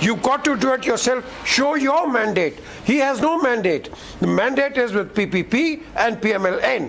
you got to do it yourself. Show your mandate. He has no mandate. The mandate is with PPP and PMLN.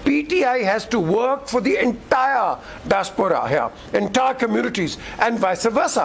PTI has to work for the entire diaspora here, entire communities and vice versa.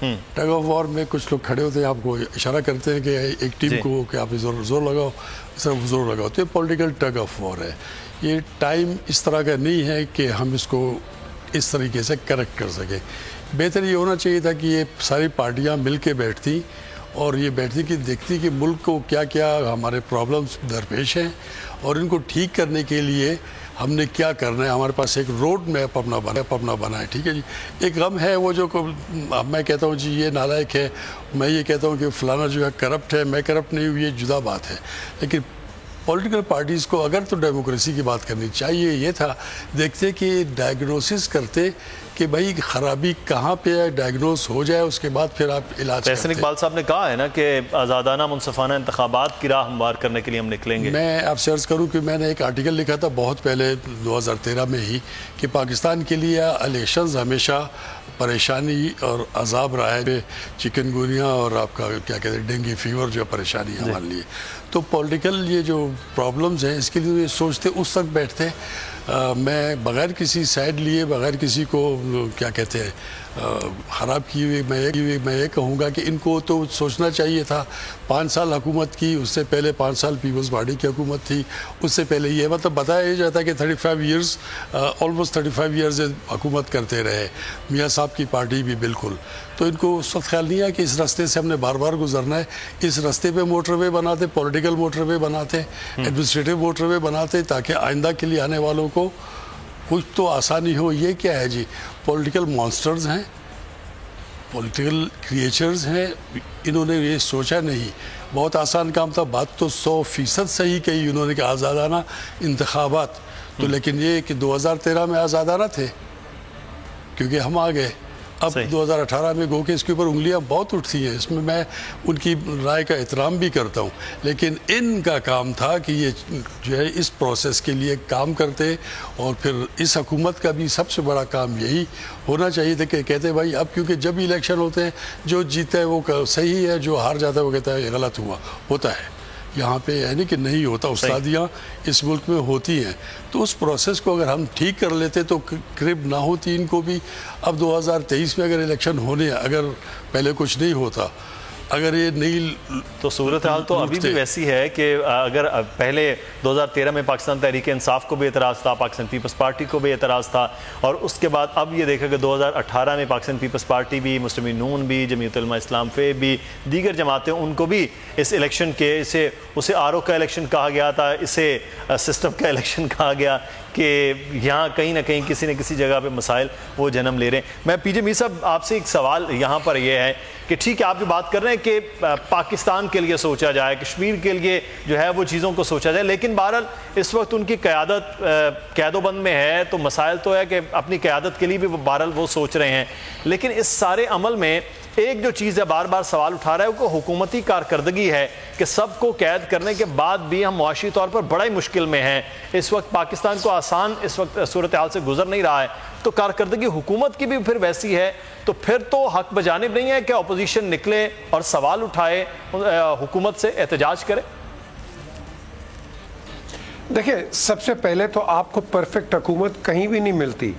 Tug of war میں کچھ لوگ کھڑے ہوتے ہیں، آپ کو اشارہ کرتے ہیں کہ ایک ٹیم کو کہ آپ زور لگاؤ، صرف زور لگاؤ، تو یہ پولیٹیکل ٹگ آف وار ہے. یہ ٹائم اس طرح کا نہیں ہے کہ ہم اس کو اس طریقے سے کریکٹ کر سکیں. بہتر یہ ہونا چاہیے تھا کہ یہ ساری پارٹیاں مل کے بیٹھتی اور یہ بیٹھتی کہ دیکھتی کہ ملک کو کیا کیا ہمارے پرابلمس درپیش ہیں اور ان کو ٹھیک کرنے کے لیے ہم نے کیا کرنا ہے. ہمارے پاس ایک روڈ میپ اپنا بنا ہے. ٹھیک ہے جی. ایک غم ہے وہ جو میں کہتا ہوں جی یہ نالائق ہے، میں یہ کہتا ہوں کہ فلانا جو ہے کرپٹ ہے، میں کرپٹ نہیں ہوں، یہ جدا بات ہے. لیکن پولیٹیکل پارٹیز کو اگر تو ڈیموکریسی کی بات کرنی چاہیے یہ تھا دیکھتے کہ ڈائگنوسس کرتے کہ بھائی خرابی کہاں پہ ہے، ڈائگنوز ہو جائے، اس کے بعد پھر آپ علاج کرتے. احسن اقبال صاحب نے کہا ہے نا کہ آزادانہ منصفانہ انتخابات کی راہ ہموار کرنے کے لیے ہم نکلیں گے. میں آپ سے عرض کروں کہ میں نے ایک آرٹیکل لکھا تھا بہت پہلے 2013 میں ہی کہ پاکستان کے لیے الیکشنز ہمیشہ پریشانی اور عذاب رہا ہے. چکن گونیا اور آپ کا کیا کہتے ہیں ڈینگی فیور جو پریشانی ہے ہمارے لیے. تو پولیٹیکل یہ جو پرابلمز ہیں اس کے لیے یہ سوچتے اس وقت بیٹھتے میں بغیر کسی سائڈ لیے، بغیر کسی کو کیا کہتے ہیں خراب کی ہوئی میں یہ کہوں گا کہ ان کو تو سوچنا چاہیے تھا. 5 سال حکومت کی، اس سے پہلے 5 سال پیپلز پارٹی کی حکومت تھی، اس سے پہلے یہ مطلب بتایا جاتا ہے کہ 35 ایئرز آلموسٹ 35 ایئرز حکومت کرتے رہے میاں صاحب کی پارٹی بھی. بالکل. تو ان کو اس وقت خیال نہیں ہے کہ اس راستے سے ہم نے بار بار گزرنا ہے. اس راستے پہ موٹر وے بناتے، پولیٹیکل موٹر وے بناتے، ایڈمنسٹریٹو موٹر وے بناتے تاکہ آئندہ کے لیے آنے والوں کو کچھ تو آسانی ہو. یہ کیا ہے جی؟ پولیٹیکل مانسٹرز ہیں، پولیٹیکل کریچرز ہیں. انہوں نے یہ سوچا نہیں. بہت آسان کام تھا. بات تو 100% صحیح کہی انہوں نے کہ آزادانہ انتخابات. تو لیکن یہ کہ 2013 میں آزادانہ تھے کیونکہ ہم آ گئے. اب 2018 میں گو کہ اس کے اوپر انگلیاں بہت اٹھتی ہیں. اس میں ان کی رائے کا احترام بھی کرتا ہوں. لیکن ان کا کام تھا کہ یہ جو ہے اس پروسیس کے لیے کام کرتے اور پھر اس حکومت کا بھی سب سے بڑا کام یہی ہونا چاہیے تھا کہ کہتے بھائی اب کیونکہ جب الیکشن ہوتے ہیں جو جیتا ہے وہ صحیح ہے، جو ہار جاتا ہے وہ کہتا ہے یہ غلط ہوتا ہے. یہاں پہ یعنی کہ نہیں ہوتا. استادیاں اس ملک میں ہوتی ہیں. تو اس پروسیس کو اگر ہم ٹھیک کر لیتے تو کرب نہ ہوتی ان کو بھی. اب 2023 میں اگر الیکشن ہونے اگر پہلے کچھ نہیں ہوتا، اگر یہ نہیں تو صورتحال تو ابھی بھی ویسی ہے کہ اگر پہلے 2013 میں پاکستان تحریک انصاف کو بھی اعتراض تھا، پاکستان پیپلز پارٹی کو بھی اعتراض تھا، اور اس کے بعد اب یہ دیکھا کہ 2018 میں پاکستان پیپلز پارٹی بھی، مسلم نون بھی، جمعیت علماء اسلام فیب بھی، دیگر جماعتیں، ان کو بھی اس الیکشن کے اسے آر او کا الیکشن کہا گیا تھا، اسے سسٹم کا الیکشن کہا گیا کہ یہاں کہیں نہ کہیں کسی نہ کسی جگہ پہ مسائل وہ جنم لے رہے ہیں. میں پی جے میر صاحب آپ سے ایک سوال یہاں پر یہ ہے کہ ٹھیک ہے آپ جو بات کر رہے ہیں کہ پاکستان کے لیے سوچا جائے، کشمیر کے لیے جو ہے وہ چیزوں کو سوچا جائے، لیکن بہرحال اس وقت ان کی قیادت قید و بند میں ہے تو مسائل تو ہے کہ اپنی قیادت کے لیے بھی بہرحال وہ سوچ رہے ہیں. لیکن اس سارے عمل میں ایک جو چیز ہے بار بار سوال اٹھا رہا ہے وہ حکومتی کارکردگی ہے کہ سب کو قید کرنے کے بعد بھی ہم معاشی طور پر بڑا ہی مشکل میں ہیں. اس وقت پاکستان کو آسان اس وقت صورتحال سے گزر نہیں رہا ہے، تو کارکردگی حکومت کی بھی پھر ویسی ہے. تو پھر تو حق بجانب نہیں ہے کہ اپوزیشن نکلے اور سوال اٹھائے، حکومت سے احتجاج کرے. دیکھیں سب سے پہلے تو آپ کو پرفیکٹ حکومت کہیں بھی نہیں ملتی.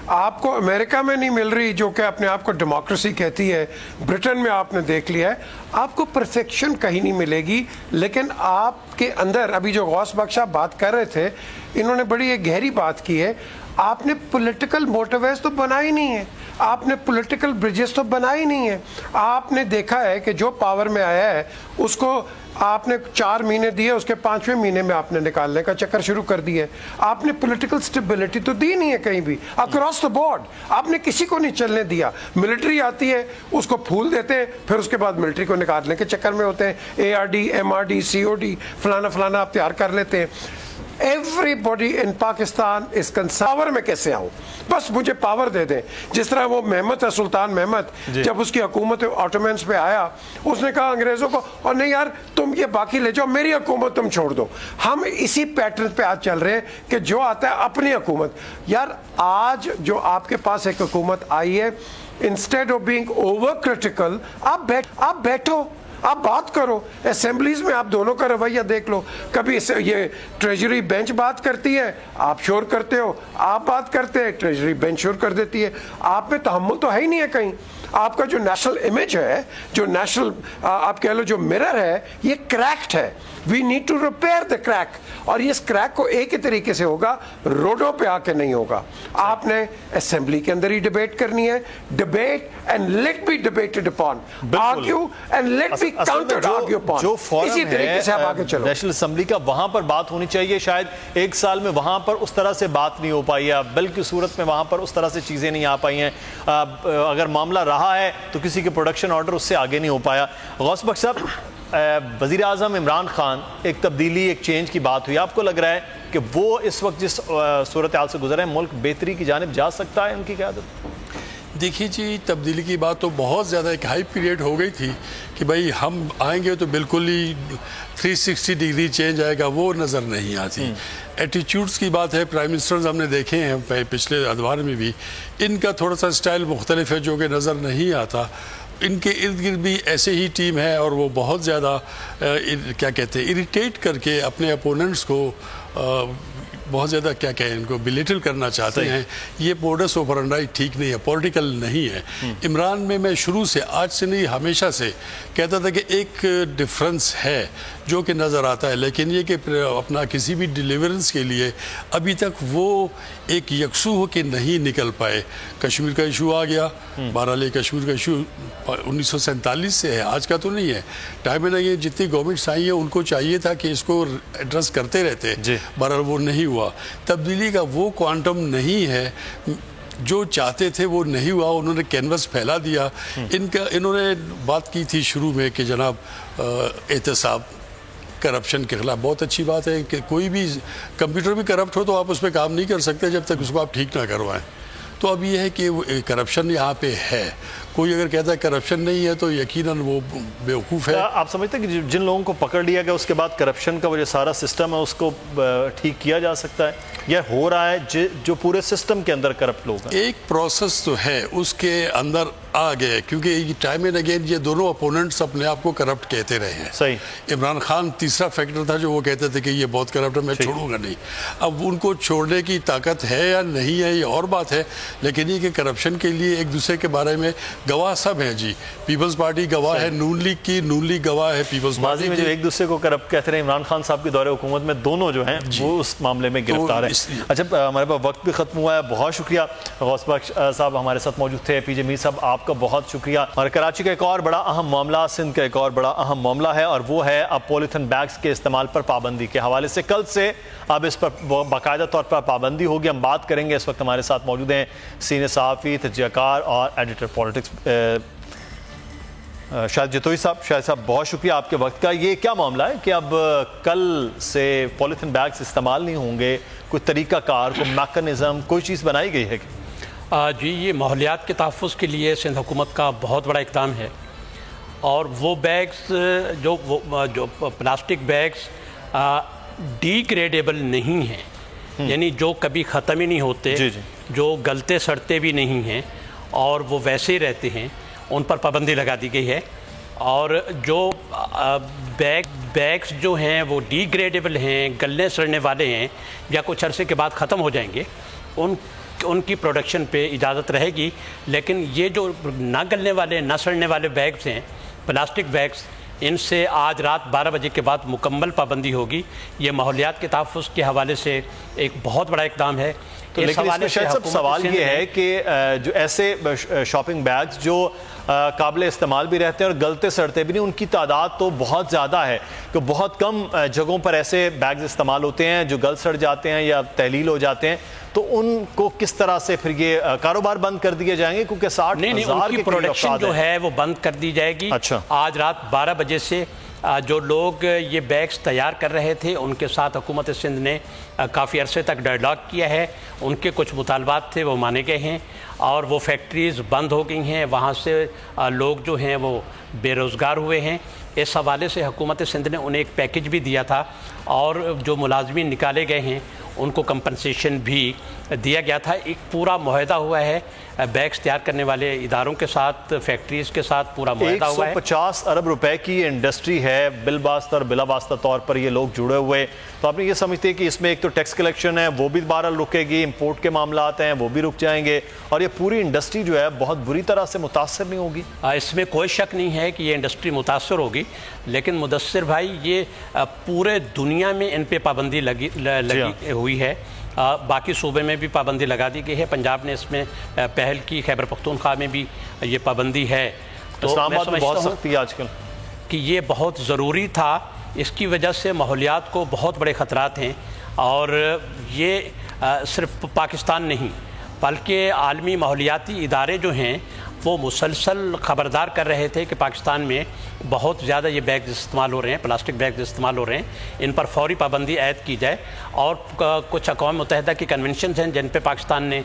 آپ کو امریکہ میں نہیں مل رہی جو کہ اپنے آپ کو ڈیموکریسی کہتی ہے، برٹن میں آپ نے دیکھ لیا ہے. آپ کو پرفیکشن کہیں نہیں ملے گی. لیکن آپ کے اندر ابھی جو غوث بخش صاحب بات کر رہے تھے، انہوں نے بڑی ایک گہری بات کی ہے. آپ نے پولیٹیکل موٹیویز تو بنائی نہیں ہے، آپ نے پولیٹیکل بریجز تو بنائی نہیں ہے. آپ نے دیکھا ہے کہ جو پاور میں آیا ہے اس کو آپ نے 4 مہینے دیے، اس کے 5ویں مہینے میں آپ نے نکالنے کا چکر شروع کر دیا. آپ نے پولیٹیکل سٹیبلٹی تو دی نہیں ہے کہیں بھی اکراس دا بورڈ. آپ نے کسی کو نہیں چلنے دیا. ملٹری آتی ہے اس کو پھول دیتے ہیں، پھر اس کے بعد ملٹری کو نکالنے کے چکر میں ہوتے ہیں. ARD MRD COD فلانا فلانا آپ تیار کر لیتے ہیں. Everybody in Pakistan is concerned power میں کیسے آؤں، بس مجھے پاور دے دیں. جس طرح وہ محمد ہے، سلطان محمد، جب اس کی حکومت آٹومینس پہ آیا اس نے کہا انگریزوں کو، اور نہیں یار تم یہ باقی لے جاؤ، میری حکومت تم چھوڑ دو. ہم اسی پیٹرن پہ آج چل رہے ہیں کہ جو آتا ہے اپنی حکومت. یار آج جو آپ کے پاس ایک حکومت آئی ہے، instead of being over critical آپ بیٹھو، آپ بات کرو. اسمبلیز میں آپ دونوں کا رویہ دیکھ لو. کبھی یہ ٹریجری بینچ بات کرتی ہے، آپ شور کرتے ہو، آپ بات کرتے ہیں، ٹریجری بینچ شور کر دیتی ہے. آپ میں تحمل تو ہے ہی نہیں ہے کہیں. آپ کا جو نیشنل امیج ہے, جو نیشنل آپ کہہ لو جو مرر ہے, یہ کریکٹ ہے. We need to repair the crack, اور اس کریک کو ایک ہی طریقے سے ہوگا, روڈوں پہ آ کے نہیں ہوگا. آپ نے اسمبلی کے اندر ہی ڈیبیٹ کرنی ہے, debate and let be debated upon, argue and let be countered argue upon. جو اسی طریقے سے آپ آگے چلو. نیشنل اسمبلی کا وہاں پر بات ہونی چاہیے, شاید ایک سال میں وہاں پر اس طرح سے بات نہیں ہو پائی ہے, بلکہ صورت میں وہاں پر اس طرح سے چیزیں نہیں آ پائی ہیں. اگر معاملہ رہا ہے تو کسی کے پروڈکشن آرڈر اس سے آگے نہیں ہو پایا. غوث بخش صاحب, وزیر اعظم عمران خان, ایک تبدیلی, ایک چینج کی بات ہوئی, آپ کو لگ رہا ہے کہ وہ اس وقت جس صورتحال سے گزر رہے ہیں ملک بہتری کی جانب جا سکتا ہے ان کی قیادت؟ دیکھیے جی, تبدیلی کی بات تو بہت زیادہ ایک ہائپ کریٹ ہو گئی تھی کہ بھائی ہم آئیں گے تو بالکل ہی 360 ڈگری چینج آئے گا, وہ نظر نہیں آتی. ایٹیچیوڈز کی بات ہے, پرائم منسٹرز ہم نے دیکھے ہیں پچھلے ادوار میں بھی, ان کا تھوڑا سا سٹائل مختلف ہے جو کہ نظر نہیں آتا. ان کے ارد گرد بھی ایسے ہی ٹیم ہے اور وہ بہت زیادہ کیا کہتے ہیں اریٹیٹ کر کے اپنے اپوننٹس کو بہت زیادہ کیا کہیں ان کو بلیٹل کرنا چاہتے ہیں. یہ موڈس آپرنڈی ٹھیک نہیں ہے, پولیٹیکل نہیں ہے. عمران میں شروع سے, آج سے نہیں ہمیشہ سے کہتا تھا کہ ایک ڈفرنس ہے جو کہ نظر آتا ہے, لیکن یہ کہ اپنا کسی بھی ڈیلیورنس کے لیے ابھی تک وہ ایک یکسو ہو کے نہیں نکل پائے. کشمیر کا ایشو آ گیا, بہرحال کشمیر کا ایشو 1947 سے ہے, آج کا تو نہیں ہے. ٹائم میں یہ جتنی گورنمنٹس آئی ہیں ان کو چاہیے تھا کہ اس کو ایڈریس کرتے رہتے, بہرحال وہ نہیں ہوا. تبدیلی کا وہ کوانٹم نہیں ہے, جو چاہتے تھے وہ نہیں ہوا. انہوں نے کینوس پھیلا دیا. انہوں نے بات کی تھی شروع میں کہ جناب احتساب کرپشن کے خلاف, بہت اچھی بات ہے کہ کوئی بھی کمپیوٹر بھی کرپٹ ہو تو آپ اس پہ کام نہیں کر سکتے جب تک اس کو آپ ٹھیک نہ کروائیں. تو اب یہ ہے کہ کرپشن یہاں پہ ہے. کوئی اگر کہتا ہے کرپشن نہیں ہے تو یقیناً وہ بیوقوف ہے. آپ سمجھتے ہیں کہ جن لوگوں کو پکڑ لیا گیا اس کے بعد کرپشن کا وہ جو سارا سسٹم ہے اس کو ٹھیک کیا جا سکتا ہے, یا ہو رہا ہے جو پورے سسٹم کے اندر کرپٹ لوگ ہیں؟ ایک پروسیس تو ہے, اس کے اندر آ گئے, کیونکہ ٹائم اینڈ اگین یہ دونوں اپوننٹس اپنے آپ کو کرپٹ کہتے رہے ہیں. صحیح. عمران خان تیسرا فیکٹر تھا جو وہ کہتے تھے کہ یہ بہت کرپٹ ہے, میں چھوڑوں گا نہیں. اب ان کو چھوڑنے کی طاقت ہے یا نہیں ہے یہ اور بات ہے, لیکن یہ کہ کرپشن کے لیے ایک دوسرے کے بارے میں گواہ سب ہیں. جی, پیپلز پارٹی گواہ ہے نون لیگ کی, نون لیگ گواہ ہے پیپلز پارٹی. ماضی میں جو ایک دوسرے کو کرپٹ کہتے رہے, عمران خان صاحب کے دور حکومت میں دونوں جو ہیں وہ اس معاملے میں گرفتار ہیں. اچھا, ہمارے پاس وقت بھی ختم ہوا ہے. بہت شکریہ غوث بخش صاحب ہمارے ساتھ موجود تھے. پی جے میر صاحب آپ کا بہت شکریہ. اور کراچی کا ایک اور بڑا اہم معاملہ, سندھ کا ایک اور بڑا اہم معاملہ ہے, اور وہ ہے اب پولیتھین بیگز کے استعمال پر پابندی کے حوالے سے. کل سے اب اس پر باقاعدہ طور پر پابندی ہوگی. ہم بات کریں گے. اس وقت ہمارے ساتھ موجود ہیں سینئر صحافی, تجزیہ کار اور ایڈیٹر پولیٹکس شاہد جتوئی صاحب. شاہد صاحب بہت شکریہ آپ کے وقت کا. یہ کیا معاملہ ہے کہ اب کل سے پولیتھین بیگز استعمال نہیں ہوں گے؟ کوئی طریقہ کار, کوئی میکانزم, کوئی چیز بنائی گئی ہے؟ جی, یہ ماحولیات کے تحفظ کے لیے سندھ حکومت کا بہت بڑا اقدام ہے. اور وہ بیگز جو پلاسٹک بیگز ڈی گریڈیبل نہیں ہیں, یعنی جو کبھی ختم ہی نہیں ہوتے, جو گلتے سڑتے بھی نہیں ہیں اور وہ ویسے ہی رہتے ہیں, ان پر پابندی لگا دی گئی ہے. اور جو بیگز جو ہیں وہ ڈی گریڈیبل ہیں, گلنے سڑنے والے ہیں یا کچھ عرصے کے بعد ختم ہو جائیں گے, ان کی پروڈکشن پہ اجازت رہے گی. لیکن یہ جو نہ گلنے والے نہ سڑنے والے بیگز ہیں, پلاسٹک بیگز, ان سے آج رات 12 بجے کے بعد مکمل پابندی ہوگی. یہ ماحولیات کے تحفظ کے حوالے سے ایک بہت بڑا اقدام ہے. تو لیکن اس میں شاید سوال یہ ہے کہ جو ایسے شاپنگ بیگز جو قابل استعمال بھی رہتے ہیں اور گلتے سڑتے بھی نہیں, ان کی تعداد تو بہت زیادہ ہے کہ بہت کم جگہوں پر ایسے بیگز استعمال ہوتے ہیں جو گل سڑ جاتے ہیں یا تحلیل ہو جاتے ہیں. تو ان کو کس طرح سے پھر یہ کاروبار بند کر دیے جائیں گے؟ کیونکہ 60,000 کی پروڈکشن جو ہے وہ بند کر دی جائے گی. آج رات 12 بجے سے جو لوگ یہ بیگز تیار کر رہے تھے ان کے ساتھ حکومت سندھ نے کافی عرصے تک ڈائیلاگ کیا ہے. ان کے کچھ مطالبات تھے وہ مانے گئے ہیں اور وہ فیکٹریز بند ہو گئی ہیں. وہاں سے لوگ جو ہیں وہ بے روزگار ہوئے ہیں. اس حوالے سے حکومت سندھ نے انہیں ایک پیکج بھی دیا تھا اور جو ملازمین نکالے گئے ہیں ان کو کمپنسیشن بھی دیا گیا تھا. ایک پورا معاہدہ ہوا ہے بیگس تیار کرنے والے اداروں کے ساتھ, فیکٹریز کے ساتھ پورا معاہدہ ہوا ہے. 150 ارب روپے کی انڈسٹری ہے, بالواسطہ اور بلا واسطہ طور پر یہ لوگ جڑے ہوئے. تو آپ نے یہ سمجھتے ہیں کہ اس میں ایک تو ٹیکس کلیکشن ہے وہ بھی بہرحال رکے گی, امپورٹ کے معاملات ہیں وہ بھی رک جائیں گے, اور یہ پوری انڈسٹری جو ہے بہت بری طرح سے متاثر نہیں ہوگی؟ اس میں کوئی شک نہیں ہے کہ یہ انڈسٹری متاثر ہوگی, لیکن مدثر بھائی یہ پورے دنیا میں ان پہ پابندی لگی ہوئی ہے. باقی صوبے میں بھی پابندی لگا دی گئی ہے, پنجاب نے اس میں پہل کی, خیبر پختونخوا میں بھی یہ پابندی ہے. تو اسلام آباد میں بہت سختی ہے آج کل کہ یہ بہت ضروری تھا. اس کی وجہ سے ماحولیات کو بہت بڑے خطرات ہیں, اور یہ صرف پاکستان نہیں بلکہ عالمی ماحولیاتی ادارے جو ہیں وہ مسلسل خبردار کر رہے تھے کہ پاکستان میں بہت زیادہ یہ بیگز استعمال ہو رہے ہیں, پلاسٹک بیگز استعمال ہو رہے ہیں, ان پر فوری پابندی عائد کی جائے. اور کچھ اقوام متحدہ کی کنونشنز ہیں جن پہ پاکستان نے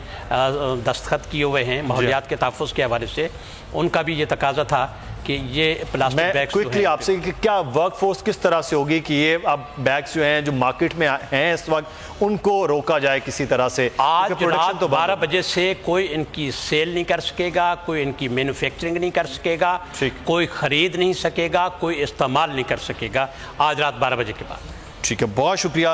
دستخط کیے ہوئے ہیں ماحولیات کے تحفظ کے حوالے سے, ان کا بھی یہ تقاضا تھا کہ یہ پلاسٹک بیگز کوئکلی آپ سے کہ کیا ورک فورس کس طرح سے ہوگی کہ یہ اب بیگز جو ہیں جو مارکیٹ میں ہیں اس وقت ان کو روکا جائے کسی طرح سے؟ آج رات 12 بجے سے کوئی ان کی سیل نہیں کر سکے گا, کوئی ان کی مینوفیکچرنگ نہیں کر سکے گا, کوئی خرید نہیں سکے گا, کوئی استعمال نہیں کر سکے گا آج رات 12 بجے کے بعد. ٹھیک ہے, بہت شکریہ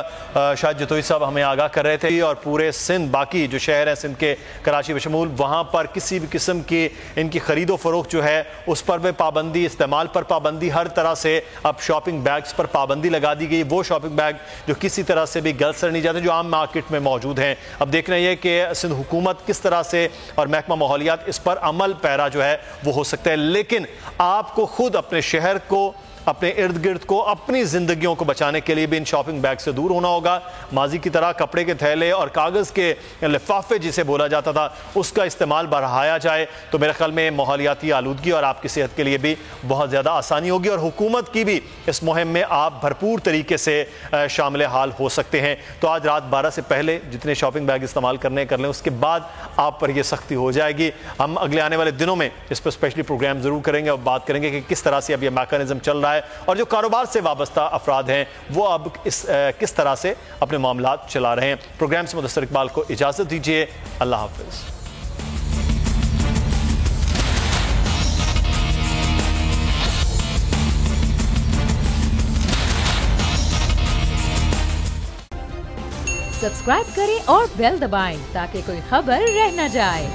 شاہد جتوئی صاحب, ہمیں آگاہ کر رہے تھے. اور پورے سندھ, باقی جو شہر ہیں سندھ کے, کراچی بشمول, وہاں پر کسی بھی قسم کی ان کی خرید و فروخت جو ہے اس پر بھی پابندی, استعمال پر پابندی, ہر طرح سے اب شاپنگ بیگز پر پابندی لگا دی گئی. وہ شاپنگ بیگ جو کسی طرح سے بھی گلت سر نہیں جاتے, جو عام مارکیٹ میں موجود ہیں. اب دیکھنا یہ کہ سندھ حکومت کس طرح سے اور محکمہ ماحولیات اس پر عمل پیرا جو ہے وہ ہو سکتا ہے. لیکن آپ کو خود اپنے شہر کو, اپنے ارد گرد کو, اپنی زندگیوں کو بچانے کے لیے بھی ان شاپنگ بیگ سے دور ہونا ہوگا. ماضی کی طرح کپڑے کے تھیلے اور کاغذ کے لفافے جسے بولا جاتا تھا اس کا استعمال بڑھایا جائے تو میرے خیال میں ماحولیاتی آلودگی اور آپ کی صحت کے لیے بھی بہت زیادہ آسانی ہوگی, اور حکومت کی بھی اس مہم میں آپ بھرپور طریقے سے شامل حال ہو سکتے ہیں. تو آج رات 12 سے پہلے جتنے شاپنگ بیگ استعمال کرنے کر لیں, اس کے بعد آپ پر یہ سختی ہو جائے گی. ہم اگلے آنے والے دنوں میں اس پر اسپیشلی پروگرام ضرور کریں گے اور بات کریں گے کہ کس طرح سے اب یہ میکانزم چل رہا ہے, اور جو کاروبار سے وابستہ افراد ہیں وہ اب کس طرح سے اپنے معاملات چلا رہے ہیں. پروگرام سے مدثر اقبال کو اجازت دیجیے. اللہ حافظ. سبسکرائب کریں اور بیل دبائیں تاکہ کوئی خبر رہ نہ جائے.